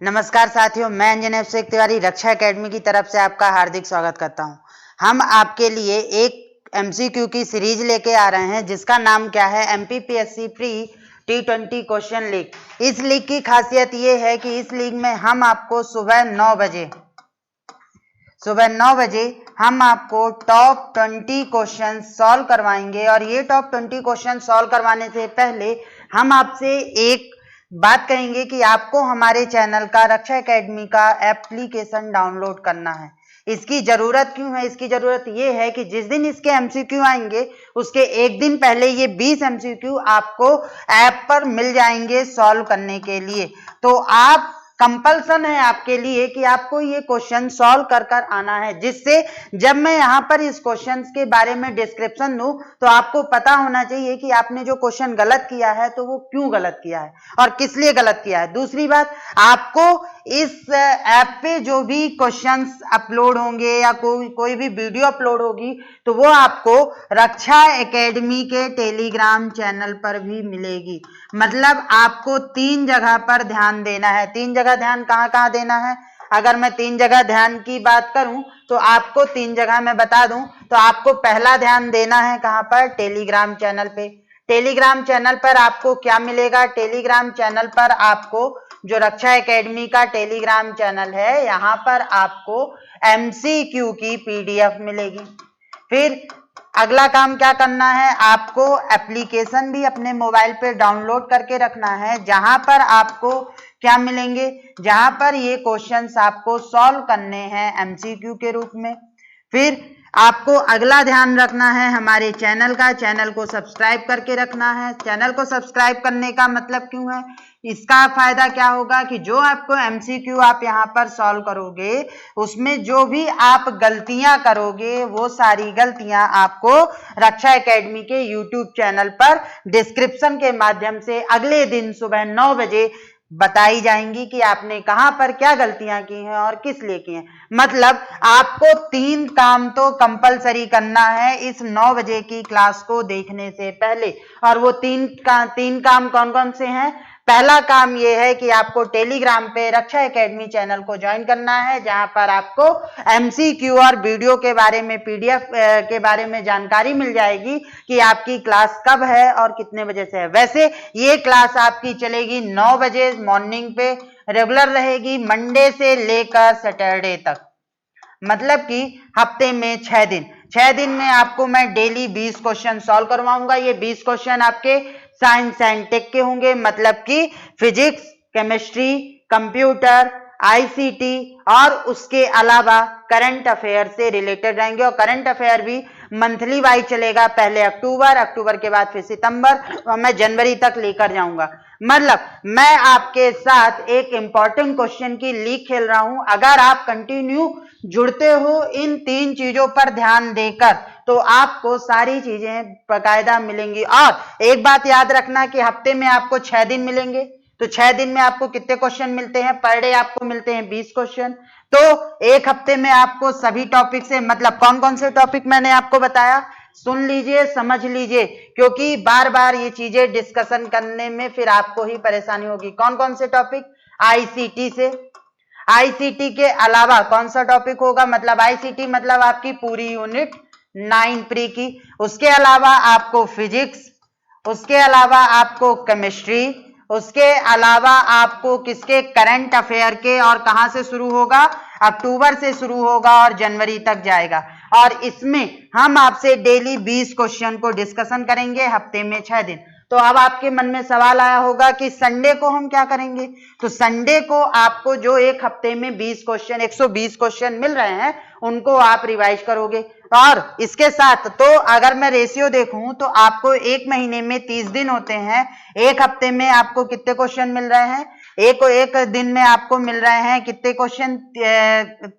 नमस्कार साथियों, मैं इंजीनियर शेख तिवारी रक्षा एकेडमी की तरफ से आपका हार्दिक स्वागत करता हूं। हम आपके लिए एक एमसीक्यू की सीरीज लेके आ रहे हैं जिसका नाम क्या है, MPPSC pre T20 question league. इस लीग की खासियत ये है कि इस लीग में हम आपको सुबह 9 बजे हम आपको टॉप 20 क्वेश्चन सॉल्व करवाएंगे। और ये टॉप 20 क्वेश्चन सॉल्व करवाने से पहले हम आपसे एक बात कहेंगे कि आपको हमारे चैनल का रक्षा एकेडमी का एप्लीकेशन डाउनलोड करना है। इसकी जरूरत क्यों है? इसकी जरूरत ये है कि जिस दिन इसके एमसीक्यू आएंगे उसके एक दिन पहले ये 20 एमसीक्यू आपको ऐप पर मिल जाएंगे सॉल्व करने के लिए। तो आप कंपल्सन है आपके लिए कि आपको ये क्वेश्चन सॉल्व कर आना है, जिससे जब मैं यहाँ पर इस क्वेश्चन के बारे में डिस्क्रिप्शन दूं तो आपको पता होना चाहिए कि आपने जो क्वेश्चन गलत किया है तो वो क्यों गलत किया है और किस लिए गलत किया है। दूसरी बात, आपको इस ऐप पे जो भी क्वेश्चंस अपलोड होंगे या कोई भी वीडियो अपलोड होगी तो वो आपको रक्षा एकेडमी के टेलीग्राम चैनल पर भी मिलेगी। मतलब आपको 3 जगह पर ध्यान देना है। 3 जगह ध्यान कहाँ देना है? अगर मैं 3 जगह ध्यान की बात करूं तो आपको 3 जगह मैं बता दूं तो आपको पहला ध्यान देना है कहां पर? टेलीग्राम चैनल पे। टेलीग्राम चैनल पर आपको क्या मिलेगा? टेलीग्राम चैनल पर आपको जो रक्षा एकेडमी का टेलीग्राम चैनल है यहाँ पर आपको एमसीक्यू की पीडीएफ मिलेगी। फिर अगला काम क्या करना है, आपको एप्लीकेशन भी अपने मोबाइल पे डाउनलोड करके रखना है, जहां पर आपको क्या मिलेंगे, जहां पर ये क्वेश्चंस आपको सॉल्व करने हैं एमसीक्यू के रूप में। फिर आपको अगला ध्यान रखना है हमारे चैनल का, चैनल को सब्सक्राइब करके रखना है। चैनल को सब्सक्राइब करने का मतलब क्यों है? इसका फायदा क्या होगा कि जो आपको एमसीक्यू आप यहाँ पर सॉल्व करोगे उसमें जो भी आप गलतियां करोगे वो सारी गलतियां आपको रक्षा एकेडमी के यूट्यूब चैनल पर डिस्क्रिप्शन के माध्यम से अगले दिन सुबह 9 बजे बताई जाएंगी कि आपने कहां पर क्या गलतियां की हैं और किस लिए की हैं। मतलब आपको 3 काम तो कंपलसरी करना है इस 9 बजे की क्लास को देखने से पहले। और वो 3 काम कौन कौन से हैं? पहला काम ये है कि आपको टेलीग्राम पे रक्षा एकेडमी चैनल को ज्वाइन करना है, जहां पर आपको एमसीक्यू और वीडियो के बारे में, पीडीएफ के बारे में जानकारी मिल जाएगी कि आपकी क्लास कब है और कितने बजे से है। वैसे ये क्लास आपकी चलेगी 9 बजे मॉर्निंग पे, रेगुलर रहेगी मंडे से लेकर सैटरडे तक। मतलब कि हफ्ते में 6 दिन में आपको मैं डेली 20 क्वेश्चन सॉल्व करवाऊंगा। ये 20 क्वेश्चन आपके साइंस एंड टेक के होंगे, मतलब कि फिजिक्स, केमिस्ट्री, कंप्यूटर, आईसीटी और उसके अलावा करंट अफेयर से रिलेटेड रहेंगे। और करंट अफेयर भी मंथली वाइज चलेगा, पहले अक्टूबर के बाद फिर सितंबर और मैं जनवरी तक लेकर जाऊंगा। मतलब मैं आपके साथ एक इंपॉर्टेंट क्वेश्चन की लीग खेल रहा हूं। अगर आप कंटिन्यू जुड़ते हो इन 3 चीजों पर ध्यान देकर तो आपको सारी चीजें बाकायदा मिलेंगी। और एक बात याद रखना कि हफ्ते में आपको 6 दिन मिलेंगे, तो 6 दिन में आपको कितने क्वेश्चन मिलते हैं? पर डे आपको मिलते हैं 20 क्वेश्चन। तो एक हफ्ते में आपको सभी टॉपिक से, मतलब कौन कौन से टॉपिक मैंने आपको बताया, सुन लीजिए, समझ लीजिए, क्योंकि बार बार ये चीजें डिस्कशन करने में फिर आपको ही परेशानी होगी। कौन कौन से टॉपिक? आईसीटी से, आईसीटी के अलावा कौन सा टॉपिक होगा? मतलब आईसीटी मतलब आपकी पूरी यूनिट 9 प्री की। उसके अलावा आपको फिजिक्स, उसके अलावा आपको केमिस्ट्री, उसके अलावा आपको किसके? करंट अफेयर के। और कहां से शुरू होगा? अक्टूबर से शुरू होगा और जनवरी तक जाएगा। और इसमें हम आपसे डेली 20 क्वेश्चन को डिस्कशन करेंगे, हफ्ते में 6 दिन। तो अब आपके मन में सवाल आया होगा कि संडे को हम क्या करेंगे? तो संडे को आपको जो एक हफ्ते में 20 क्वेश्चन, 120 क्वेश्चन मिल रहे हैं उनको आप रिवाइज करोगे। और इसके साथ तो अगर मैं रेशियो देखूं तो आपको एक महीने में 30 दिन होते हैं। एक हफ्ते में आपको कितने क्वेश्चन मिल रहे हैं? एक दिन में आपको मिल रहे हैं कितने क्वेश्चन?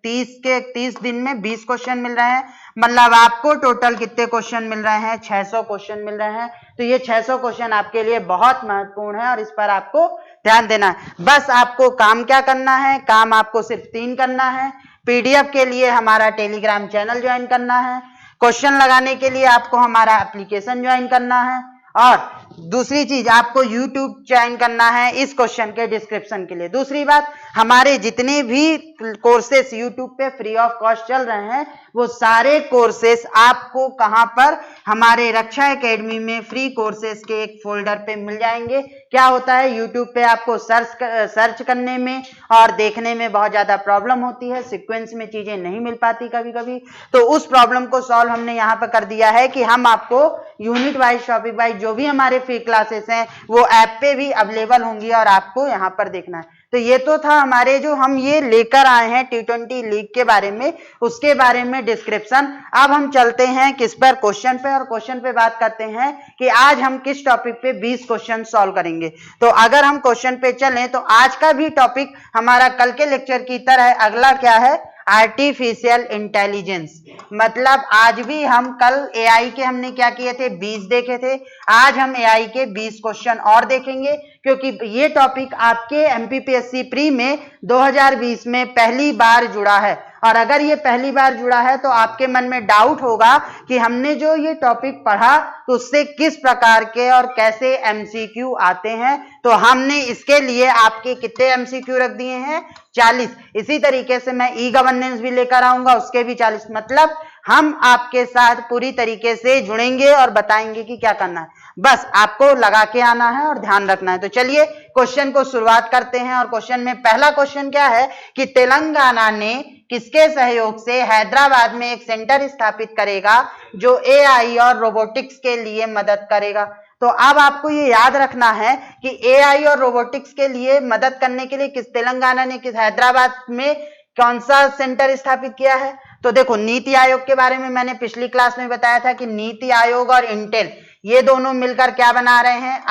30 दिन में 20 क्वेश्चन मिल रहे हैं। मतलब आपको टोटल कितने क्वेश्चन मिल रहे हैं? 600 क्वेश्चन मिल रहे हैं। तो ये 600 क्वेश्चन आपके लिए बहुत महत्वपूर्ण है और इस पर आपको ध्यान देना है। बस आपको काम क्या करना है? काम आपको सिर्फ 3 करना है। पीडीएफ के लिए हमारा टेलीग्राम चैनल ज्वाइन करना है, क्वेश्चन लगाने के लिए आपको हमारा एप्लीकेशन ज्वाइन करना है, और दूसरी चीज, आपको YouTube ज्वाइन करना है इस क्वेश्चन के डिस्क्रिप्शन के लिए। दूसरी बात, हमारे जितने भी कोर्सेस YouTube पे फ्री ऑफ कॉस्ट चल रहे हैं, वो सारे कोर्सेस आपको कहां पर, हमारे रक्षा एकेडमी में फ्री कोर्सेस के एक फोल्डर पे मिल जाएंगे। क्या होता है, YouTube पे आपको सर्च करने में और देखने में बहुत ज्यादा प्रॉब्लम होती है, सीक्वेंस में चीजें नहीं मिल पाती कभी कभी, तो उस प्रॉब्लम को सॉल्व हमने यहाँ पर कर दिया है कि हम आपको यूनिट वाइज, टॉपिक वाइज जो भी हमारे फ्री क्लासेस हैं वो ऐप पे भी अवेलेबल होंगी और आपको यहाँ पर देखना है। तो ये तो था हमारे जो हम ये लेकर आए हैं T20 लीग के बारे में, उसके बारे में डिस्क्रिप्शन। अब हम चलते हैं किस पर, क्वेश्चन पे, और क्वेश्चन पे बात करते हैं कि आज हम किस टॉपिक पे 20 क्वेश्चन सॉल्व करेंगे। तो अगर हम क्वेश्चन पे चलें तो आज का भी टॉपिक हमारा कल के लेक्चर की तरह अगला क्या है, आर्टिफिशियल इंटेलिजेंस। मतलब आज भी हम कल एआई के हमने क्या किए थे, 20 देखे थे, आज हम एआई के 20 क्वेश्चन और देखेंगे, क्योंकि ये टॉपिक आपके एमपीपीएससी प्री में 2020 में पहली बार जुड़ा है। और अगर ये पहली बार जुड़ा है तो आपके मन में डाउट होगा कि हमने जो ये टॉपिक पढ़ा तो उससे किस प्रकार के और कैसे एमसीक्यू आते हैं। तो हमने इसके लिए आपके कितने एमसीक्यू रख दिए हैं, 40। इसी तरीके से मैं ई गवर्नेंस भी लेकर आऊंगा, उसके भी 40। मतलब हम आपके साथ पूरी तरीके से जुड़ेंगे और बताएंगे कि क्या करना है, बस आपको लगा के आना है और ध्यान रखना है। तो चलिए क्वेश्चन को शुरुआत करते हैं। और क्वेश्चन में पहला क्वेश्चन क्या है कि तेलंगाना ने किसके सहयोग से हैदराबाद में एक सेंटर स्थापित करेगा जो एआई और रोबोटिक्स के लिए मदद करेगा। तो अब आपको ये याद रखना है कि एआई और रोबोटिक्स के लिए मदद करने के लिए किस तेलंगाना ने किस हैदराबाद में कौन सा सेंटर स्थापित किया है। तो देखो, नीति आयोग के बारे में मैंने पिछली क्लास में बताया था कि नीति आयोग और इंटेल ये दोनों मिलकर क्या बना रहे हैं,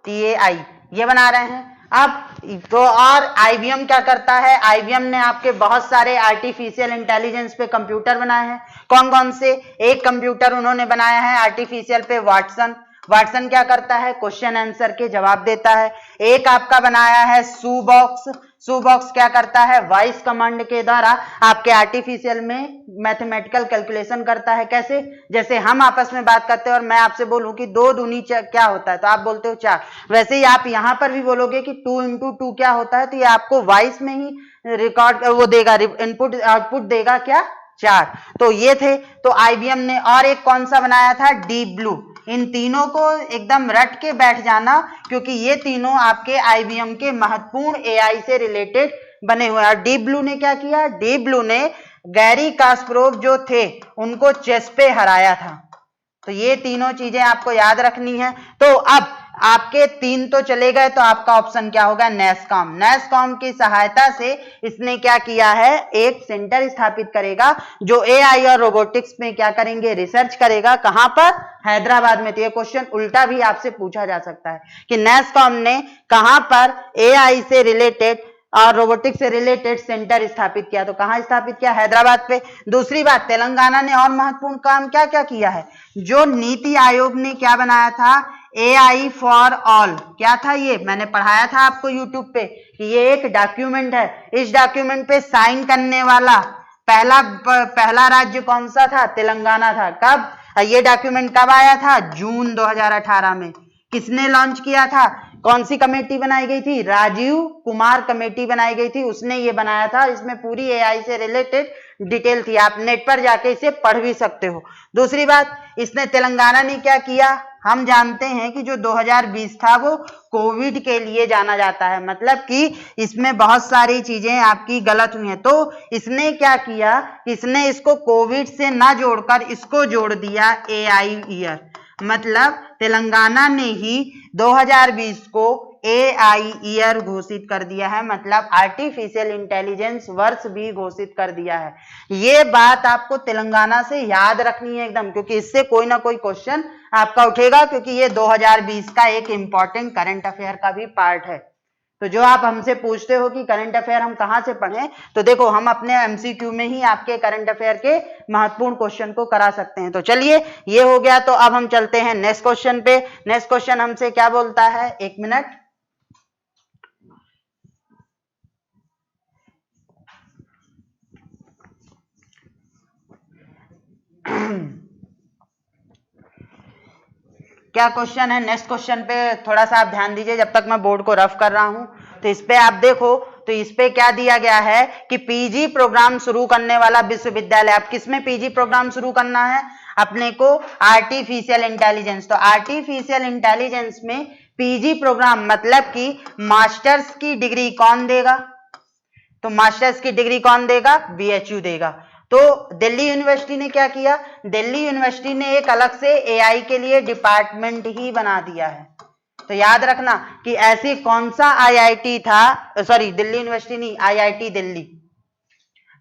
TAI ये बना रहे हैं। अब तो और आईबीएम क्या करता है, आईबीएम ने आपके बहुत सारे आर्टिफिशियल इंटेलिजेंस पे कंप्यूटर बनाए हैं। कौन कौन से, एक कंप्यूटर उन्होंने बनाया है आर्टिफिशियल पे वाटसन। वाटसन क्या करता है, क्वेश्चन आंसर के जवाब देता है। एक आपका बनाया है सूबॉक्स। सूबॉक्स क्या करता है, वॉइस कमांड के द्वारा आपके आर्टिफिशियल में मैथमेटिकल कैलकुलेशन करता है। कैसे, जैसे हम आपस में बात करते हैं और मैं आपसे बोलूं कि 2 दूनी क्या होता है तो आप बोलते हो 4, वैसे ही आप यहां पर भी बोलोगे कि 2 × 2 क्या होता है, तो ये आपको वॉइस में ही रिकॉर्ड वो देगा, इनपुट आउटपुट देगा क्या, 4। तो ये थे। तो आईबीएम ने और एक कौन सा बनाया था, डीप ब्लू। इन तीनों को एकदम रट के बैठ जाना, क्योंकि ये तीनों आपके आईबीएम के महत्वपूर्ण एआई से रिलेटेड बने हुए हैं। डीप ब्लू ने क्या किया, डीप ब्लू ने गैरी कास्परोव जो थे उनको चेस पे हराया था। तो ये तीनों चीजें आपको याद रखनी है। तो अब आपके 3 तो चले गए, तो आपका ऑप्शन क्या होगा, नैसकॉम। नैसकॉम की सहायता से इसने क्या किया है, एक सेंटर स्थापित करेगा जो एआई और रोबोटिक्स में क्या करेंगे, रिसर्च करेगा। कहां पर, हैदराबाद में। तो ये क्वेश्चन उल्टा भी आपसे पूछा जा सकता है कि नैसकॉम ने कहां पर एआई से रिलेटेड और रोबोटिक्स से रिलेटेड सेंटर स्थापित किया। तो कहां स्थापित किया, हैदराबाद पे। दूसरी बात, तेलंगाना ने और महत्वपूर्ण काम क्या क्या किया है, जो नीति आयोग ने क्या बनाया था, AI फॉर ऑल। क्या था ये, मैंने पढ़ाया था आपको यूट्यूब पे कि ये एक डॉक्यूमेंट है। इस डॉक्यूमेंट पे साइन करने वाला पहला राज्य कौन सा था, तेलंगाना था। कब, ये डॉक्यूमेंट कब आया था, जून 2018 में। किसने लॉन्च किया था, कौन सी कमेटी बनाई गई थी, राजीव कुमार कमेटी बनाई गई थी, उसने ये बनाया था। इसमें पूरी एआई से रिलेटेड डिटेल थी, आप नेट पर जाके इसे पढ़ भी सकते हो। दूसरी बात, इसने तेलंगाना ने क्या किया, हम जानते हैं कि जो 2020 था वो कोविड के लिए जाना जाता है, मतलब कि इसमें बहुत सारी चीजें आपकी गलत हुई हैं। तो इसने क्या किया, इसने इसको कोविड से ना जोड़कर इसको जोड़ दिया एआई ईयर। मतलब तेलंगाना ने ही 2020 को एआई ईयर घोषित कर दिया है, मतलब आर्टिफिशियल इंटेलिजेंस वर्ष भी घोषित कर दिया है। ये बात आपको तेलंगाना से याद रखनी है एकदम, क्योंकि इससे कोई ना कोई क्वेश्चन आपका उठेगा, क्योंकि ये 2020 का एक इंपॉर्टेंट करंट अफेयर का भी पार्ट है। तो जो आप हमसे पूछते हो कि करंट अफेयर हम कहां से पढ़ें, तो देखो हम अपने एमसीक्यू में ही आपके करंट अफेयर के महत्वपूर्ण क्वेश्चन को करा सकते हैं। तो चलिए ये हो गया। तो अब हम चलते हैं नेक्स्ट क्वेश्चन पे। नेक्स्ट क्वेश्चन हमसे क्या बोलता है, 1 मिनट। क्या क्वेश्चन है, नेक्स्ट क्वेश्चन पे थोड़ा सा आप ध्यान दीजिए जब तक मैं बोर्ड को रफ कर रहा हूं। तो इस पे आप देखो, तो इस पे क्या दिया गया है कि पीजी प्रोग्राम शुरू करने वाला विश्वविद्यालय। आप किस में पीजी प्रोग्राम शुरू करना है अपने को? Artificial intelligence. तो आर्टिफिशियल इंटेलिजेंस में पीजी प्रोग्राम मतलब कि मास्टर्स की डिग्री कौन देगा? तो मास्टर्स की डिग्री कौन देगा? बीएचयू देगा। तो दिल्ली यूनिवर्सिटी ने क्या किया? दिल्ली यूनिवर्सिटी ने एक अलग से एआई के लिए डिपार्टमेंट ही बना दिया है। तो याद रखना कि ऐसी कौन सा आईआईटी था, सॉरी दिल्ली यूनिवर्सिटी नहीं, आईआईटी दिल्ली।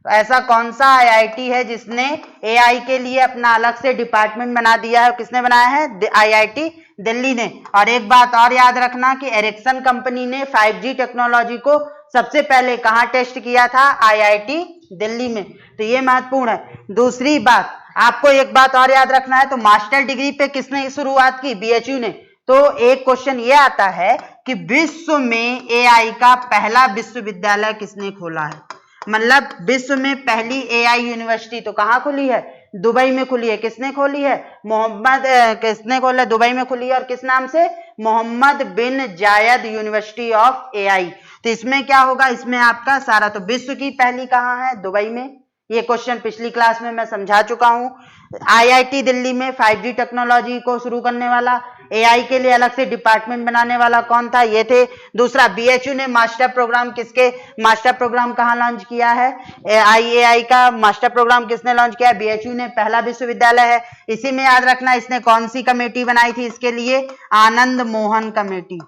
तो ऐसा कौन सा आईआईटी है जिसने एआई के लिए अपना अलग से डिपार्टमेंट बना दिया है? किसने बनाया है? आईआईटी दिल्ली ने। और एक बात और याद रखना कि एरिक्सन कंपनी ने 5G टेक्नोलॉजी को सबसे पहले कहां टेस्ट किया था? आईआईटी दिल्ली में। तो ये महत्वपूर्ण है। दूसरी बात, आपको एक बात और याद रखना है, तो मास्टर डिग्री पे किसने शुरुआत की? बीएचयू ने। तो एक क्वेश्चन ये आता है कि विश्व में एआई का पहला विश्वविद्यालय किसने खोला है? मतलब विश्व में पहली एआई यूनिवर्सिटी तो कहां खुली है? दुबई में खुली है। किसने खोली है? किसने खोला? दुबई में खुली है। और किस नाम से? मोहम्मद बिन जायद यूनिवर्सिटी ऑफ एआई। तो इसमें क्या होगा? इसमें आपका सारा, तो विश्व की पहली कहां है? दुबई में। ये क्वेश्चन पिछली क्लास में मैं समझा चुका हूं। आईआईटी दिल्ली में 5G टेक्नोलॉजी को शुरू करने वाला, एआई के लिए अलग से डिपार्टमेंट बनाने वाला कौन था? ये थे। दूसरा, बीएचयू ने मास्टर प्रोग्राम मास्टर प्रोग्राम कहां लॉन्च किया है? आईएआई का मास्टर प्रोग्राम किसने लॉन्च किया? बीएचयू ने। पहला विश्वविद्यालय है। इसी में याद रखना, इसने कौन सी कमेटी बनाई थी इसके लिए? आनंद मोहन कमेटी।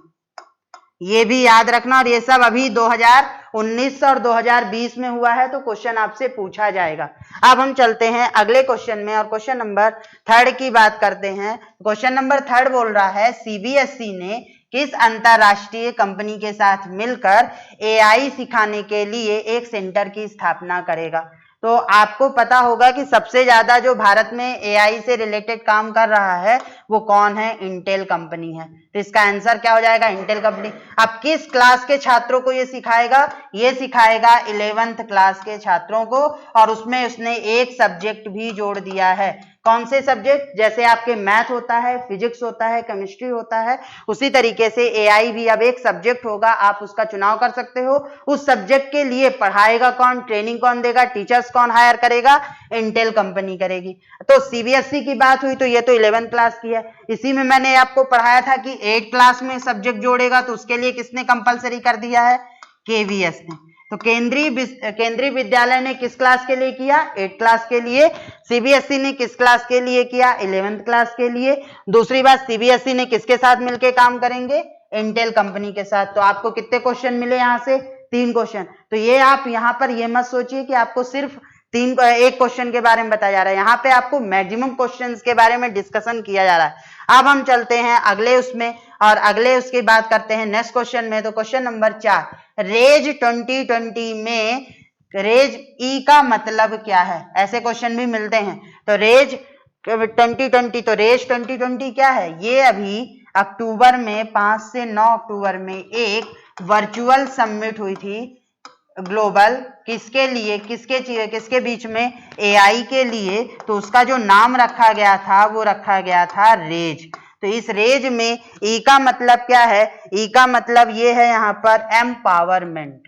ये भी याद रखना। और ये सब अभी 2019 और 2020 में हुआ है, तो क्वेश्चन आपसे पूछा जाएगा। अब हम चलते हैं अगले क्वेश्चन में और क्वेश्चन नंबर 3 की बात करते हैं। क्वेश्चन नंबर 3 बोल रहा है, सीबीएसई ने किस अंतरराष्ट्रीय कंपनी के साथ मिलकर एआई सिखाने के लिए एक सेंटर की स्थापना करेगा? तो आपको पता होगा कि सबसे ज्यादा जो भारत में एआई से रिलेटेड काम कर रहा है वो कौन है? इंटेल कंपनी है। तो इसका आंसर क्या हो जाएगा? Intel company. अब किस क्लास के छात्रों को ये सिखाएगा? ये सिखाएगा 11th क्लास के छात्रों को। और उसमें उसने एक सब्जेक्ट भी जोड़ दिया है। कौन से सब्जेक्ट? जैसे आपके मैथ होता है, फिजिक्स होता है, केमिस्ट्री होता है, उसी तरीके से एआई भी अब एक सब्जेक्ट होगा। आप उसका चुनाव कर सकते हो। उस सब्जेक्ट के लिए पढ़ाएगा कौन? ट्रेनिंग कौन देगा? टीचर्स कौन हायर करेगा? इंटेल कंपनी करेगी। तो सीबीएसई की बात हुई तो ये तो 11th क्लास की है। इसी में मैंने आपको पढ़ाया था कि 8th क्लास में सब्जेक्ट जोड़ेगा, तो उसके लिए किसने कंपलसरी कर दिया है? केवीएस ने। तो केंद्रीय विद्यालय ने किस क्लास के लिए किया? 8th क्लास के लिए। सीबीएसई ने किस क्लास के लिए किया? 11th क्लास के लिए। दूसरी बात, सीबीएसई ने किसके साथ मिलकर काम करेंगे? इंटेल कंपनी के साथ। तो आपको कितने क्वेश्चन मिले यहां से? 3 क्वेश्चन। तो ये आप यहां पर ये मत सोचिए कि आपको सिर्फ एक क्वेश्चन के बारे में बताया जा रहा है। यहाँ पे आपको मैक्सिमम क्वेश्चंस के बारे में डिस्कशन किया जा रहा है। अब हम चलते हैं अगले उसमें और अगले उसकी बात करते हैं नेक्स्ट क्वेश्चन में। तो क्वेश्चन नंबर 4, रेज 2020 में रेज ई का मतलब क्या है? ऐसे क्वेश्चन भी मिलते हैं। तो रेज 2020, तो रेज 2020 क्या है? ये अभी अक्टूबर में 5 से 9 अक्टूबर में एक वर्चुअल समिट हुई थी ग्लोबल। किसके लिए? किसके बीच में? एआई के लिए। तो उसका जो नाम रखा गया था वो रखा गया था रेज। तो इस रेज में ई का मतलब क्या है? ई का मतलब ये है यहां पर एम्पावरमेंट।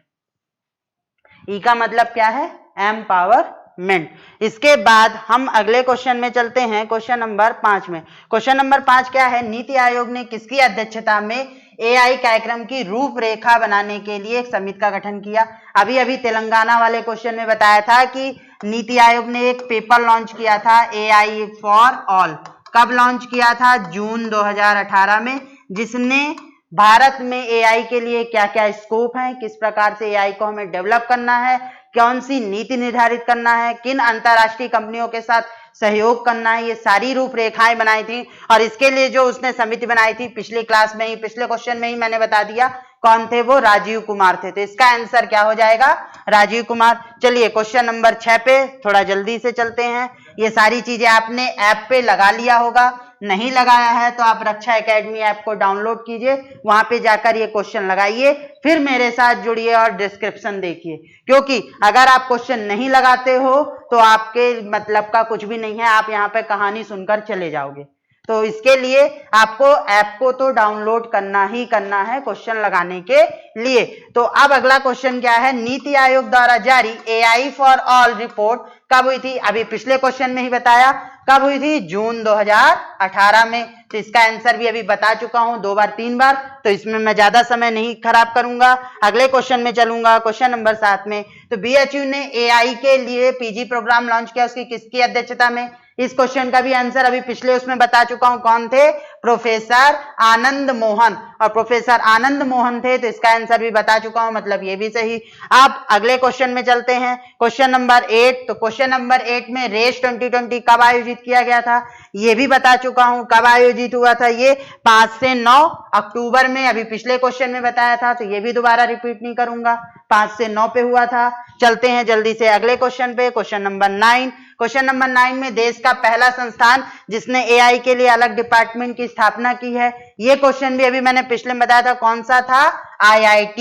ई का मतलब क्या है? एम्पावरमेंट। इसके बाद हम अगले क्वेश्चन में चलते हैं, क्वेश्चन नंबर 5 में। क्वेश्चन नंबर 5 क्या है? नीति आयोग ने किसकी अध्यक्षता में एआई कार्यक्रम की रूपरेखा बनाने के लिए एक समिति का गठन किया? अभी अभी तेलंगाना वाले क्वेश्चन में बताया था कि नीति आयोग ने एक पेपर लॉन्च किया था एआई फॉर ऑल। कब लॉन्च किया था? जून 2018 में। जिसने भारत में एआई के लिए क्या क्या स्कोप है, किस प्रकार से एआई को हमें डेवलप करना है, कौन सी नीति निर्धारित करना है, किन अंतरराष्ट्रीय कंपनियों के साथ सहयोग करना है, ये सारी रूपरेखाएं बनाई थी। और इसके लिए जो उसने समिति बनाई थी, पिछली क्लास में ही, पिछले क्वेश्चन में ही मैंने बता दिया कौन थे वो? राजीव कुमार थे। तो इसका आंसर क्या हो जाएगा? राजीव कुमार। चलिए क्वेश्चन नंबर 6 पे थोड़ा जल्दी से चलते हैं। ये सारी चीजें आपने ऐप पे लगा लिया होगा, नहीं लगाया है तो आप रक्षा एकेडमी ऐप को डाउनलोड कीजिए, वहां पे जाकर ये क्वेश्चन लगाइए, फिर मेरे साथ जुड़िए और डिस्क्रिप्शन देखिए। क्योंकि अगर आप क्वेश्चन नहीं लगाते हो तो आपके मतलब का कुछ भी नहीं है, आप यहाँ पे कहानी सुनकर चले जाओगे। तो इसके लिए आपको ऐप को तो डाउनलोड करना ही करना है क्वेश्चन लगाने के लिए। तो अब अगला क्वेश्चन क्या है, नीति आयोग द्वारा जारी AI फॉर ऑल रिपोर्ट कब हुई थी? अभी पिछले क्वेश्चन में ही बताया, कब हुई थी? जून 2018 में। तो इसका आंसर भी अभी बता चुका हूं 2 बार 3 बार, तो इसमें मैं ज्यादा समय नहीं खराब करूंगा, अगले क्वेश्चन में चलूंगा, क्वेश्चन नंबर 7 में। तो BHU ने AI के लिए PG प्रोग्राम लॉन्च किया, उसकी किसकी अध्यक्षता में? इस क्वेश्चन का भी आंसर अभी पिछले उसमें बता चुका हूं, कौन थे? प्रोफेसर आनंद मोहन, और प्रोफेसर आनंद मोहन थे, तो इसका आंसर भी बता चुका हूं, मतलब ये भी सही। अब अगले क्वेश्चन में चलते हैं, क्वेश्चन नंबर 8। तो क्वेश्चन नंबर 8 में रेस 2020 कब आयोजित किया गया था? ये भी बता चुका हूं, कब आयोजित हुआ था ये? 5 से 9 अक्टूबर में, अभी पिछले क्वेश्चन में बताया था, तो ये भी दोबारा रिपीट नहीं करूंगा, 5 से 9 पे हुआ था। चलते हैं जल्दी से अगले क्वेश्चन पे, क्वेश्चन नंबर 9। क्वेश्चन नंबर 9 में देश का पहला संस्थान जिसने AI के लिए अलग डिपार्टमेंट की स्थापना की है, ये क्वेश्चन भी अभी मैंने पिछले में बताया था, कौन सा था? IIT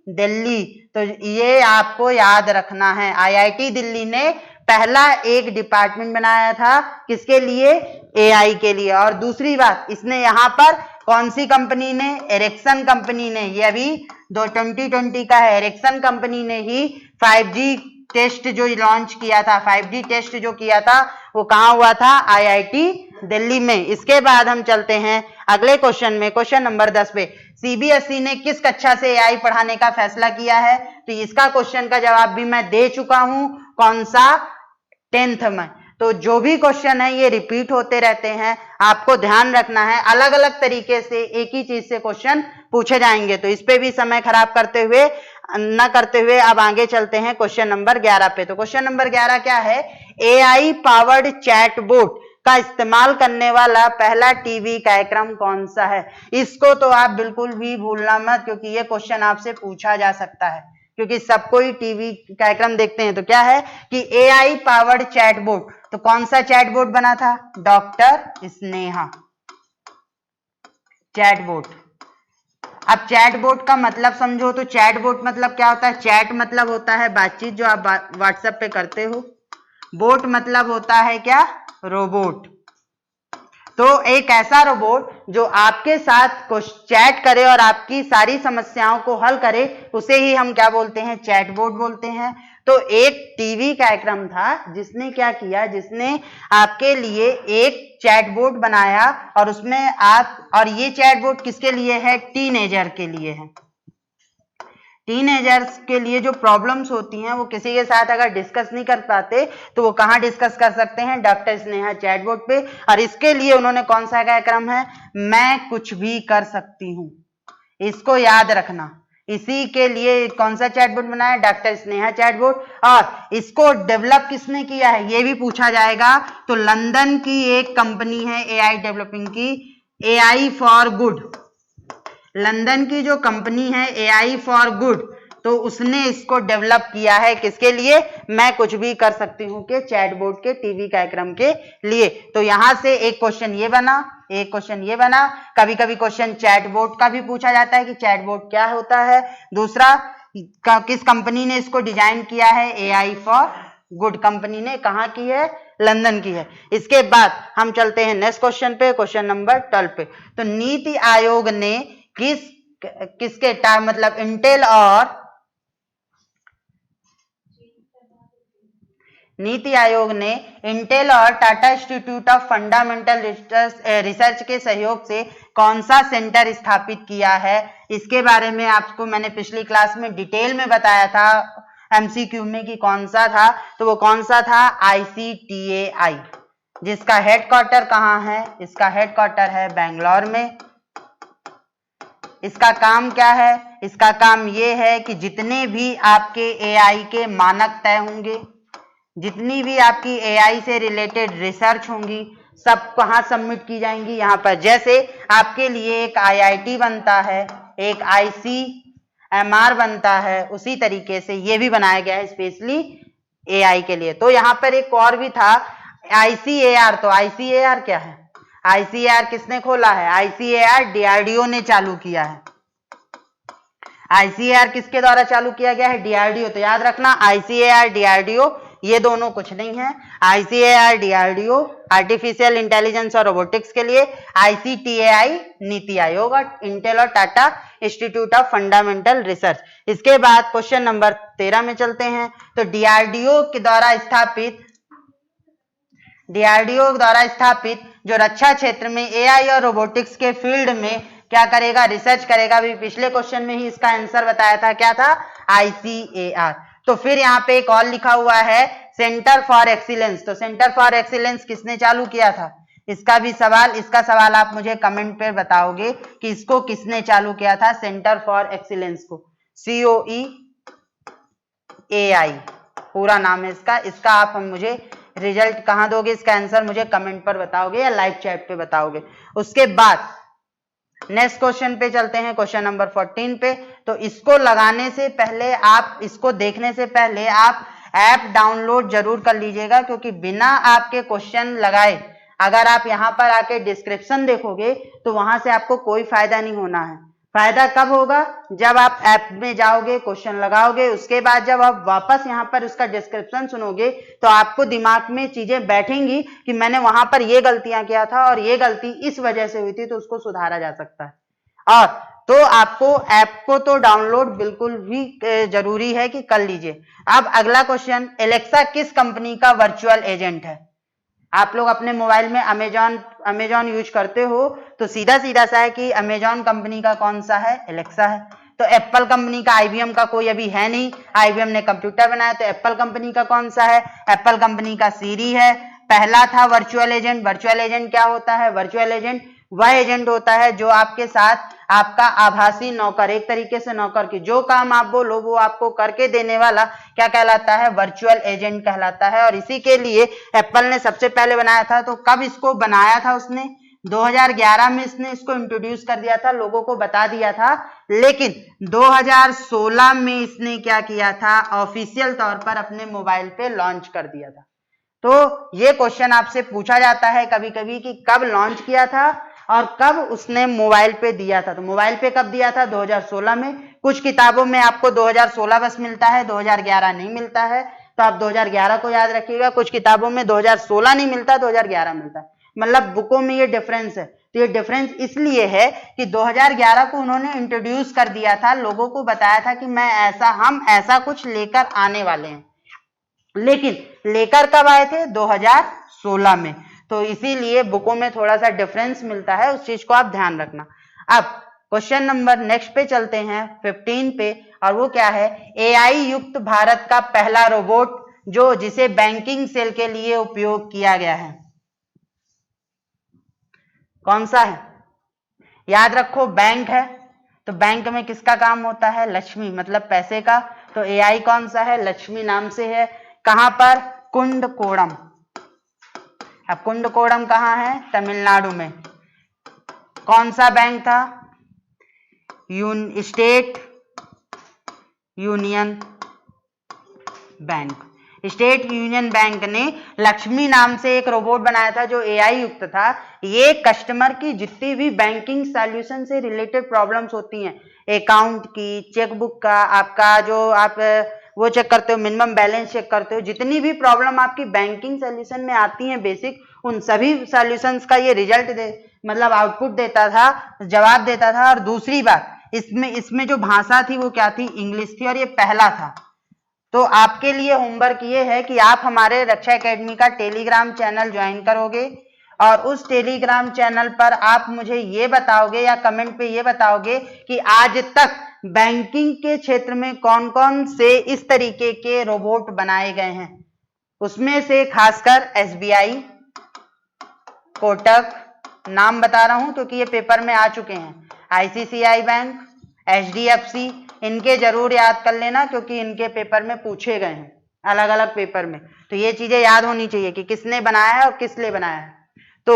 दिल्ली। तो ये आपको याद रखना है, IIT दिल्ली ने पहला एक डिपार्टमेंट बनाया था, किसके लिए? AI के लिए। और दूसरी बात, इसने यहां पर कौन सी कंपनी ने? एरिक्सन कंपनी ने, ये अभी 2020 का है, एरिक्सन कंपनी ने ही 5G टेस्ट जो लॉन्च किया था, 5G टेस्ट जो किया था, वो कहां हुआ था? IIT दिल्ली में। इसके बाद हम चलते हैं अगले क्वेश्चन में, क्वेश्चन नंबर 10 पे। CBSE ने किस कक्षा से AI पढ़ाने का फैसला किया है? तो इसका क्वेश्चन का जवाब भी मैं दे चुका हूं, कौन सा? 10th में। तो जो भी क्वेश्चन है ये रिपीट होते रहते हैं, आपको ध्यान रखना है, अलग अलग तरीके से एक ही चीज से क्वेश्चन पूछे जाएंगे, तो इस पे भी समय खराब करते हुए न करते हुए अब आगे चलते हैं क्वेश्चन नंबर 11 पे। तो क्वेश्चन नंबर 11 क्या है? AI पावर्ड चैटबॉट का इस्तेमाल करने वाला पहला टीवी कार्यक्रम कौन सा है? इसको तो आप बिल्कुल भी भूलना मत, क्योंकि ये क्वेश्चन आपसे पूछा जा सकता है, क्योंकि सब कोई टीवी कार्यक्रम देखते हैं। तो क्या है कि AI पावर्ड चैटबॉट, तो कौन सा चैटबॉट बना था? Doctor Sneha chatbot. अब चैटबॉट का मतलब समझो, तो चैटबॉट मतलब क्या होता है? चैट मतलब होता है बातचीत जो आप व्हाट्सएप पे करते हो, बोट मतलब होता है क्या? रोबोट। तो एक ऐसा रोबोट जो आपके साथ चैट करे और आपकी सारी समस्याओं को हल करे, उसे ही हम क्या बोलते हैं? चैटबॉट बोलते हैं। तो एक टीवी कार्यक्रम था जिसने क्या किया, जिसने आपके लिए एक चैटबॉट बनाया, और उसमें आप, और ये चैटबॉट किसके लिए है? टीनेजर के लिए है। टीनेजर्स के लिए जो प्रॉब्लम्स होती हैं, वो किसी के साथ अगर डिस्कस नहीं कर पाते, तो वो कहाँ डिस्कस कर सकते हैं? डॉक्टर स्नेहा चैटबॉट पे। और इसके लिए उन्होंने कौन सा कार्यक्रम है? मैं कुछ भी कर सकती हूँ, इसको याद रखना। इसी के लिए कौन सा चैटबॉट बनाया? Doctor Sneha chatbot. और इसको डेवलप किसने किया है, ये भी पूछा जाएगा। तो लंदन की एक कंपनी है AI डेवलपिंग की, AI फॉर गुड। लंदन की जो कंपनी है AI फॉर गुड, तो उसने इसको डेवलप किया है, किसके लिए? मैं कुछ भी कर सकती हूँ के चैटबॉट के टीवी कार्यक्रम के लिए। तो यहां से एक क्वेश्चन ये बना, एक क्वेश्चन ये बना। कभी कभी क्वेश्चन चैटबॉट का भी पूछा जाता है कि चैटबॉट क्या होता है। दूसरा, किस कंपनी ने इसको डिजाइन किया है? AI फॉर गुड कंपनी ने। कहाँ की है? लंदन की है। इसके बाद हम चलते हैं नेक्स्ट क्वेश्चन पे, क्वेश्चन नंबर 12 पे। तो नीति आयोग ने किसके मतलब इंटेल और नीति आयोग ने इंटेल और Tata institute of fundamental research के सहयोग से कौन सा सेंटर स्थापित किया है? इसके बारे में आपको मैंने पिछली क्लास में डिटेल में बताया था MCQ में कि कौन सा था। तो वो कौन सा था? ICTAI, जिसका हेडक्वार्टर कहाँ है? इसका हेडक्वार्टर है बेंगलोर में। इसका काम क्या है? इसका काम ये है कि जितने भी आपके AI के मानक तय होंगे, जितनी भी आपकी AI से रिलेटेड रिसर्च होंगी, सब कहाँ सबमिट की जाएंगी? यहाँ पर। जैसे आपके लिए एक IIT बनता है, एक ICMR बनता है, उसी तरीके से ये भी बनाया गया है स्पेशली AI के लिए। तो यहाँ पर एक और भी था ICAR। तो ICAR क्या है? ICAR किसने खोला है? ICAR DRDO ने चालू किया है। ICAR किसके द्वारा चालू किया गया है? DRDO। तो याद रखना ICAR DRDO ये दोनों कुछ नहीं है। ICAR DRDO आर्टिफिशियल इंटेलिजेंस और रोबोटिक्स के लिए, ICTAI नीति आयोग और इंटेल और Tata institute of fundamental research. इसके बाद क्वेश्चन नंबर 13 में चलते हैं। तो DRDO के द्वारा स्थापित जो रक्षा क्षेत्र में AI और रोबोटिक्स के फील्ड में क्या करेगा, रिसर्च करेगा। अभी पिछले क्वेश्चन में ही इसका आंसर बताया था, क्या था, ICAR। तो फिर यहाँ पे एक और लिखा हुआ है सेंटर फॉर एक्सीलेंस। तो सेंटर फॉर एक्सीलेंस किसने चालू किया था, इसका सवाल आप मुझे कमेंट पे बताओगे कि इसको किसने चालू किया था, सेंटर फॉर एक्सीलेंस को। COEAI पूरा नाम है इसका आप मुझे रिजल्ट कहां दोगे, इसका आंसर मुझे कमेंट पर बताओगे या लाइव चैट पे बताओगे। उसके बाद नेक्स्ट क्वेश्चन पे चलते हैं, क्वेश्चन नंबर 14 पे। तो इसको लगाने से पहले इसको देखने से पहले आप ऐप डाउनलोड जरूर कर लीजिएगा, क्योंकि बिना आपके क्वेश्चन लगाए अगर आप यहां पर आके डिस्क्रिप्शन देखोगे तो वहां से आपको कोई फायदा नहीं होना है। फायदा कब होगा, जब आप ऐप में जाओगे, क्वेश्चन लगाओगे, उसके बाद जब आप वापस यहाँ पर उसका डिस्क्रिप्शन सुनोगे तो आपको दिमाग में चीजें बैठेंगी कि मैंने वहां पर ये गलतियां किया था और ये गलती इस वजह से हुई थी, तो उसको सुधारा जा सकता है। और तो आपको ऐप को तो डाउनलोड बिल्कुल भी जरूरी है कि कर लीजिए। अब अगला क्वेश्चन, एलेक्सा किस कंपनी का वर्चुअल एजेंट है। आप लोग अपने मोबाइल में अमेजॉन यूज करते हो, तो सीधा सा है कि अमेजॉन कंपनी का कौन सा है, एलेक्सा है। तो एप्पल कंपनी का, IBM का कोई अभी है नहीं, IBM ने कंप्यूटर बनाया, तो एप्पल कंपनी का कौन सा है, एप्पल कंपनी का सीरी है। पहला था वर्चुअल एजेंट। वर्चुअल एजेंट क्या होता है, वर्चुअल एजेंट वह एजेंट होता है जो आपके साथ आपका आभासी नौकर, एक तरीके से नौकर की जो काम आप बोलो वो आपको करके देने वाला क्या कहलाता है, वर्चुअल एजेंट कहलाता है। और इसी के लिए एप्पल ने सबसे पहले बनाया था। तो कब इसको बनाया था उसने, 2011 में इसने इसको इंट्रोड्यूस कर दिया था, लोगों को बता दिया था। लेकिन 2016 में इसने क्या किया था, ऑफिशियल तौर पर अपने मोबाइल पे लॉन्च कर दिया था। तो ये क्वेश्चन आपसे पूछा जाता है कभी कभी कि कब लॉन्च किया था और कब उसने मोबाइल पे दिया था। तो मोबाइल पे कब दिया था, 2016 में। कुछ किताबों में आपको 2016 बस मिलता है, 2011 नहीं मिलता है, तो आप 2011 को याद रखिएगा। कुछ किताबों में 2016 नहीं मिलता, 2011 मिलता है, मतलब बुकों में ये डिफरेंस है। तो ये डिफरेंस इसलिए है कि 2011 को उन्होंने इंट्रोड्यूस कर दिया था, लोगों को बताया था कि हम ऐसा कुछ लेकर आने वाले हैं। लेकिन लेकर कब आए थे, 2016 में। तो इसीलिए बुकों में थोड़ा सा डिफरेंस मिलता है, उस चीज को आप ध्यान रखना। अब क्वेश्चन नंबर नेक्स्ट पे चलते हैं, 15 पे, और वो क्या है, AI युक्त भारत का पहला रोबोट जिसे बैंकिंग सेल के लिए उपयोग किया गया है, कौन सा है, याद रखो बैंक है, तो बैंक में किसका काम होता है, लक्ष्मी, मतलब पैसे का। तो AI कौन सा है, लक्ष्मी नाम से है। कहां पर, कुंडकोणम। अब कुंडकोणम कहां है, तमिलनाडु में। कौन सा बैंक था, state union bank. State union bank ने लक्ष्मी नाम से एक रोबोट बनाया था जो AI युक्त था। ये कस्टमर की जितनी भी बैंकिंग सॉल्यूशन से रिलेटेड प्रॉब्लम्स होती हैं, अकाउंट की, चेकबुक का, आपका जो आप वो चेक करते हो, मिनिमम बैलेंस चेक करते हो, जितनी भी प्रॉब्लम आपकी बैंकिंग सॉल्यूशन में आती हैं बेसिक, उन सभी सॉल्यूशंस का ये रिजल्ट मतलब आउटपुट देता था, जवाब देता था। और दूसरी बात, इसमें जो भाषा थी वो क्या थी, इंग्लिश थी, और ये पहला था। तो आपके लिए होमवर्क ये है कि आप हमारे रक्षा एकेडमी का टेलीग्राम चैनल ज्वाइन करोगे और उस टेलीग्राम चैनल पर आप मुझे ये बताओगे या कमेंट पे ये बताओगे कि आज तक बैंकिंग के क्षेत्र में कौन कौन से इस तरीके के रोबोट बनाए गए हैं। उसमें से खासकर SBI, कोटक, नाम बता रहा हूं क्योंकि ये पेपर में आ चुके हैं, ICICI बैंक, HDFC, इनके जरूर याद कर लेना क्योंकि इनके पेपर में पूछे गए हैं अलग अलग पेपर में। तो ये चीजें याद होनी चाहिए कि किसने बनाया है और किस लिए बनाया है। तो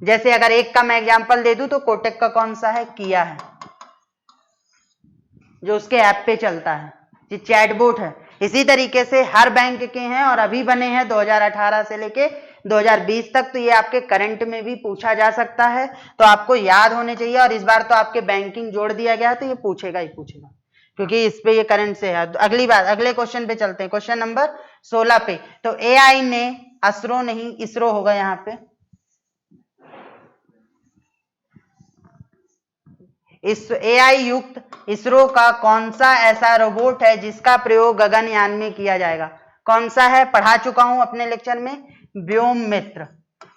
जैसे अगर एक का मैं एग्जांपल दे दूं तो कोटक का कौन सा है, किया है, जो उसके ऐप पे चलता है, ये चैटबॉट है। इसी तरीके से हर बैंक के हैं और अभी बने हैं 2018 से लेके 2020 तक। तो ये आपके करंट में भी पूछा जा सकता है, तो आपको याद होने चाहिए। और इस बार तो आपके बैंकिंग जोड़ दिया गया है तो ये पूछेगा ही पूछेगा, क्योंकि इस पे ये करंट से है। अगली बात, अगले क्वेश्चन पे चलते हैं, क्वेश्चन नंबर 16 पे। तो एआई ने असरो नहीं, इसरो होगा यहाँ पे। इस एआई युक्त इसरो का कौन सा ऐसा रोबोट है जिसका प्रयोग गगनयान में किया जाएगा? कौन सा है? पढ़ा चुका हूं अपने लेक्चर में, व्योममित्र।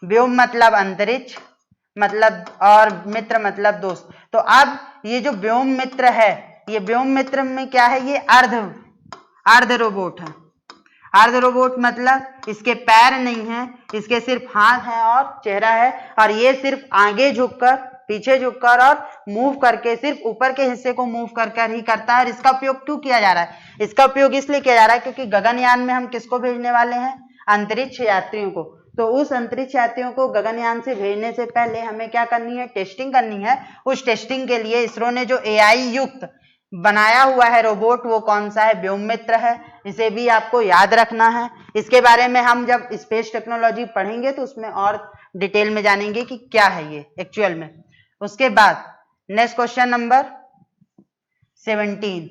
व्योम मतलब अंतरिक्ष मतलब, और मित्र मतलब दोस्त। तो अब ये जो व्योममित्र है, ये व्योममित्र में क्या है? ये अर्ध रोबोट है। अर्ध रोबोट मतलब इसके पैर नहीं है, इसके सिर्फ हाथ है और चेहरा है, और ये सिर्फ आगे झुककर, पीछे झुककर और मूव करके, सिर्फ ऊपर के हिस्से को मूव कर ही करता है। और इसका उपयोग क्यों किया जा रहा है? इसका उपयोग इसलिए किया जा रहा है क्योंकि गगनयान में हम किसको भेजने वाले हैं? अंतरिक्ष यात्रियों को। तो उस अंतरिक्ष यात्रियों को गगनयान से भेजने से पहले हमें क्या करनी है? टेस्टिंग करनी है। उस टेस्टिंग के लिए इसरो ने जो एआई युक्त बनाया हुआ है रोबोट, वो कौन सा है? व्योममित्र है। इसे भी आपको याद रखना है। इसके बारे में हम जब स्पेस टेक्नोलॉजी पढ़ेंगे तो उसमें और डिटेल में जानेंगे कि क्या है ये एक्चुअल में। उसके बाद नेक्स्ट क्वेश्चन नंबर 17।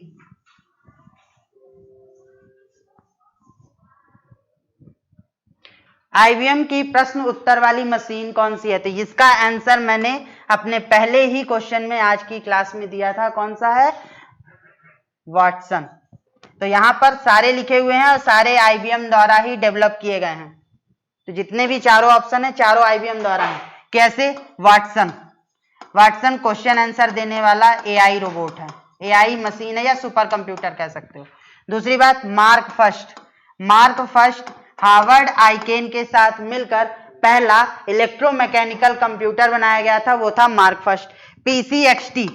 आईबीएम की प्रश्न उत्तर वाली मशीन कौन सी है? तो इसका आंसर मैंने अपने पहले ही क्वेश्चन में आज की क्लास में दिया था। कौन सा है? वाटसन। तो यहां पर सारे लिखे हुए हैं और सारे आईबीएम द्वारा ही डेवलप किए गए हैं। तो जितने भी चारों ऑप्शन है, चारों आईबीएम द्वारा हैं। कैसे? वाटसन। वाटसन क्वेश्चन आंसर देने वाला एआई रोबोट है, एआई मशीन है या सुपर कंप्यूटर कह सकते हो। दूसरी बात, mark first. Mark first Harvard Aiken के साथ मिलकर पहला इलेक्ट्रोमैकेनिकल कंप्यूटर बनाया गया था, वो था मार्क फर्स्ट। पीसीएक्सटी,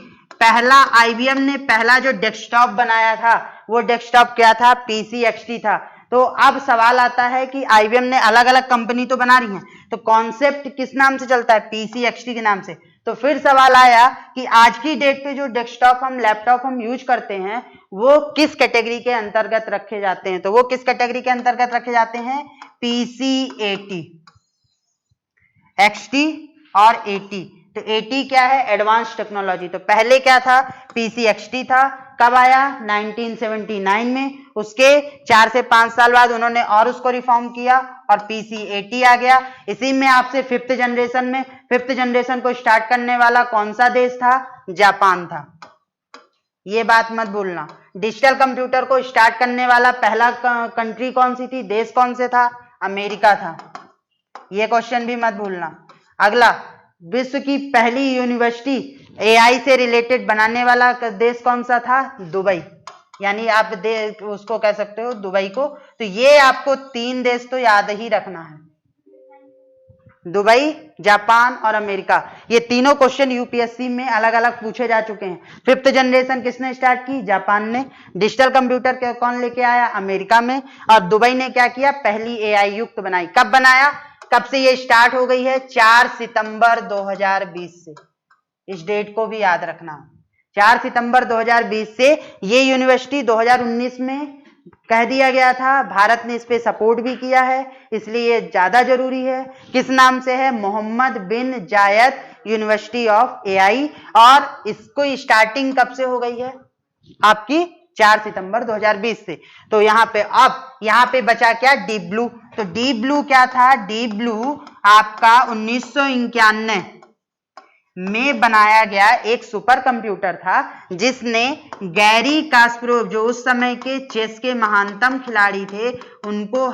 पहला आईबीएम ने पहला जो डेस्कटॉप बनाया था, वो डेस्कटॉप क्या था? पीसीएक्सटी था। तो अब सवाल आता है कि आईबीएम ने अलग अलग कंपनी तो बना रही है, तो कॉन्सेप्ट किस नाम से चलता है? पीसीएक्सटी के नाम से। तो फिर सवाल आया कि आज की डेट पे जो डेस्कटॉप हम, लैपटॉप हम यूज करते हैं, वो किस कैटेगरी के अंतर्गत रखे जाते हैं? तो वो किस कैटेगरी के अंतर्गत रखे जाते हैं? पीसी80, एक्सटी और एटी। तो एटी क्या है? Advance technology. तो पहले क्या था? पीसीएक्सटी था। कब आया? 1979 में। उसके 4 से 5 साल बाद उन्होंने और उसको रिफॉर्म किया और पीसी80 आ गया। इसी में आपसे फिफ्थ जनरेशन को स्टार्ट करने वाला कौन सा देश था? जापान था। ये बात मत भूलना। डिजिटल कंप्यूटर को स्टार्ट करने वाला पहला कंट्री कौन सी थी? देश कौन से था? अमेरिका था। ये क्वेश्चन भी मत भूलना। अगला, विश्व की पहली यूनिवर्सिटी एआई से रिलेटेड बनाने वाला देश कौन सा था? दुबई। यानी आप उसको कह सकते हो दुबई को। तो ये आपको 3 देश तो याद ही रखना है, दुबई, जापान और अमेरिका। ये तीनों क्वेश्चन यूपीएससी में अलग अलग पूछे जा चुके हैं। फिफ्थ जनरेशन किसने स्टार्ट की? जापान ने। डिजिटल कंप्यूटर कौन लेके आया? अमेरिका में। और दुबई ने क्या किया? पहली एआई युक्त बनाई। कब बनाया? कब से ये स्टार्ट हो गई है? 4 सितंबर 2020 से। इस डेट को भी याद रखना, 4 सितंबर 2020 से। ये यूनिवर्सिटी 2019 में कह दिया गया था। भारत ने इस पे सपोर्ट भी किया है, इसलिए ज्यादा जरूरी है। किस नाम से है? मोहम्मद बिन जायद यूनिवर्सिटी ऑफ एआई। और इसको स्टार्टिंग कब से हो गई है? आपकी 4 सितंबर 2020 से। तो यहाँ पे अब यहाँ पे बचा क्या? Deep blue. तो डीप ब्लू क्या था? डीप ब्लू आपका 1991 में बनाया गया एक सुपर कंप्यूटर था, जिसने गैरी कास्परोव, जो उस समय के चेस के महानतम खिलाड़ी थे, उनको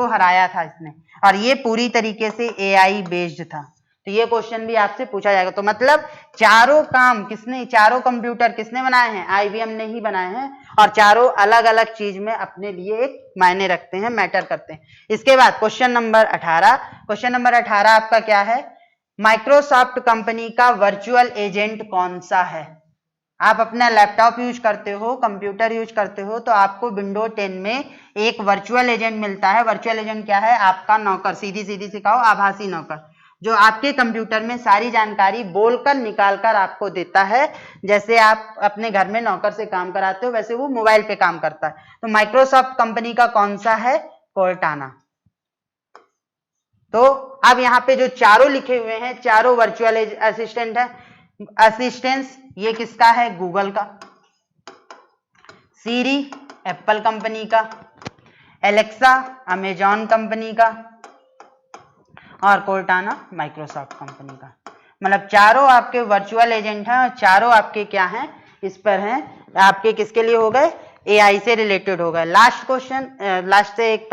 हराया था इसने। और ये पूरी तरीके से एआई बेस्ड था। तो ये क्वेश्चन भी आपसे पूछा जाएगा। तो मतलब चारों काम किसने, चारों कंप्यूटर किसने बनाए हैं? आईबीएम ने ही बनाए हैं। और चारों अलग अलग चीज में अपने लिए एक मायने रखते हैं, मैटर करते हैं। इसके बाद क्वेश्चन नंबर 18। क्वेश्चन नंबर 18 आपका क्या है? माइक्रोसॉफ्ट कंपनी का वर्चुअल एजेंट कौन सा है? आप अपना लैपटॉप यूज करते हो, कंप्यूटर यूज करते हो, तो आपको विंडो 10 में एक वर्चुअल एजेंट मिलता है। वर्चुअल एजेंट क्या है? आपका नौकर, सीधी सिखाओ, आभासी नौकर, जो आपके कंप्यूटर में सारी जानकारी बोलकर निकालकर आपको देता है। जैसे आप अपने घर में नौकर से काम कराते हो, वैसे वो मोबाइल पे काम करता है। तो माइक्रोसॉफ्ट कंपनी का कौन सा है? कोर्टाना। तो अब यहाँ पे जो चारों लिखे हुए हैं, चारों वर्चुअल असिस्टेंट है। असिस्टेंस ये किसका है? गूगल का। सीरी एप्पल कंपनी का, एलेक्सा अमेजॉन कंपनी का और कोर्टाना माइक्रोसॉफ्ट कंपनी का। मतलब चारों आपके वर्चुअल एजेंट हैं और चारों आपके क्या हैं, इस पर हैं, आपके किसके लिए हो गए, एआई से रिलेटेड हो गए। लास्ट क्वेश्चन, लास्ट से एक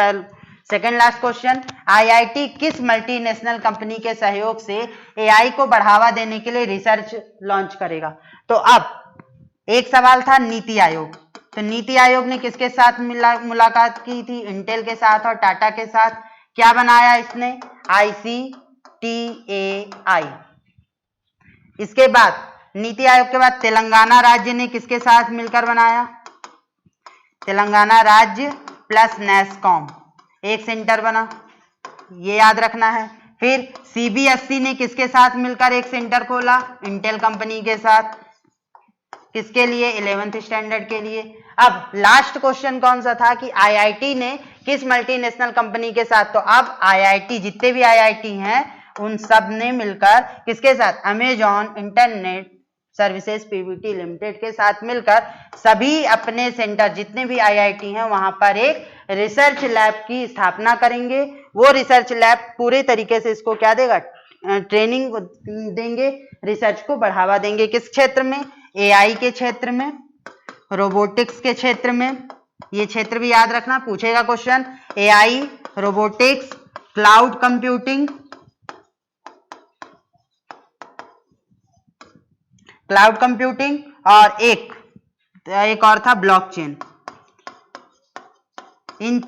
सेकेंड लास्ट क्वेश्चन, आईआईटी किस मल्टीनेशनल कंपनी के सहयोग से एआई को बढ़ावा देने के लिए रिसर्च लॉन्च करेगा। तो अब एक सवाल था नीति आयोग, तो नीति आयोग ने किसके साथ मुलाकात की थी, इंटेल के साथ और टाटा के साथ। क्या बनाया इसने, ICTAI। इसके बाद नीति आयोग के बाद तेलंगाना राज्य ने किसके साथ मिलकर बनाया, तेलंगाना राज्य प्लस नेस्कॉम, एक सेंटर बना, ये याद रखना है। फिर CBSE ने किसके साथ मिलकर एक सेंटर खोला, इंटेल कंपनी के साथ, किसके लिए, 11th स्टैंडर्ड के लिए। अब लास्ट क्वेश्चन कौन सा था कि आईआईटी ने किस मल्टीनेशनल कंपनी के साथ, तो अब आईआईटी जितने भी आईआईटी हैं उन सब ने मिलकर किसके साथ, Amazon internet services Pvt limited के साथ मिलकर सभी अपने सेंटर जितने भी आईआईटी हैं वहां पर एक रिसर्च लैब की स्थापना करेंगे। वो रिसर्च लैब पूरे तरीके से इसको क्या देगा, ट्रेनिंग देंगे, रिसर्च को बढ़ावा देंगे। किस क्षेत्र में, एआई के क्षेत्र में, रोबोटिक्स के क्षेत्र में, ये क्षेत्र भी याद रखना, पूछेगा question, AI, robotics, cloud computing, और एक और था ब्लॉकचेन। इन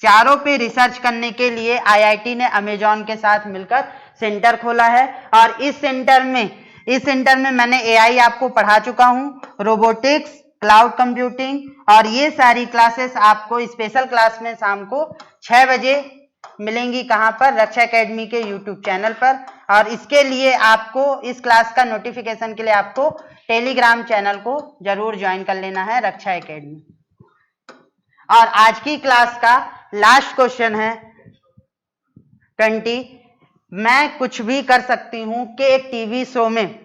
चारों पे रिसर्च करने के लिए आईआईटी ने अमेजॉन के साथ मिलकर सेंटर खोला है। और इस सेंटर में मैंने एआई आपको पढ़ा चुका हूं, रोबोटिक्स, क्लाउड कंप्यूटिंग, और ये सारी क्लासेस आपको स्पेशल क्लास में शाम को 6 बजे मिलेंगी। कहां पर, रक्षा एकेडमी के यूट्यूब चैनल पर। और इसके लिए आपको, इस क्लास का नोटिफिकेशन के लिए आपको टेलीग्राम चैनल को जरूर ज्वाइन कर लेना है, रक्षा एकेडमी। और आज की क्लास का लास्ट क्वेश्चन है 20, मैं कुछ भी कर सकती हूं कि एक टीवी शो में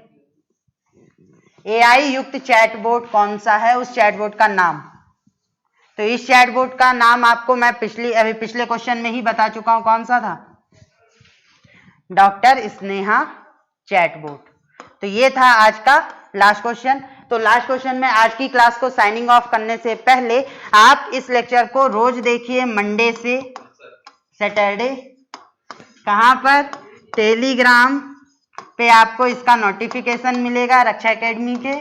एआई युक्त चैटबॉट कौन सा है, उस चैटबॉट का नाम। तो इस चैटबॉट का नाम आपको मैं पिछले क्वेश्चन में ही बता चुका हूं, कौन सा था, डॉक्टर स्नेहा चैटबॉट। तो ये था आज का लास्ट क्वेश्चन। तो लास्ट क्वेश्चन में आज की क्लास को साइनिंग ऑफ करने से पहले आप इस लेक्चर को रोज देखिए, मंडे से सैटरडे। कहां पर, टेलीग्राम पे आपको इसका नोटिफिकेशन मिलेगा, रक्षा एकेडमी के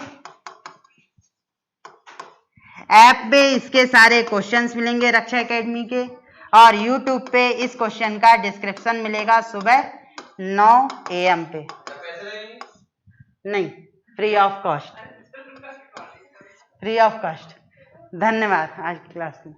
ऐप पे इसके सारे क्वेश्चंस मिलेंगे रक्षा एकेडमी के, और यूट्यूब पे इस क्वेश्चन का डिस्क्रिप्शन मिलेगा सुबह 9 AM पे। नहीं, free of cost, free of cost. धन्यवाद आज की क्लास में।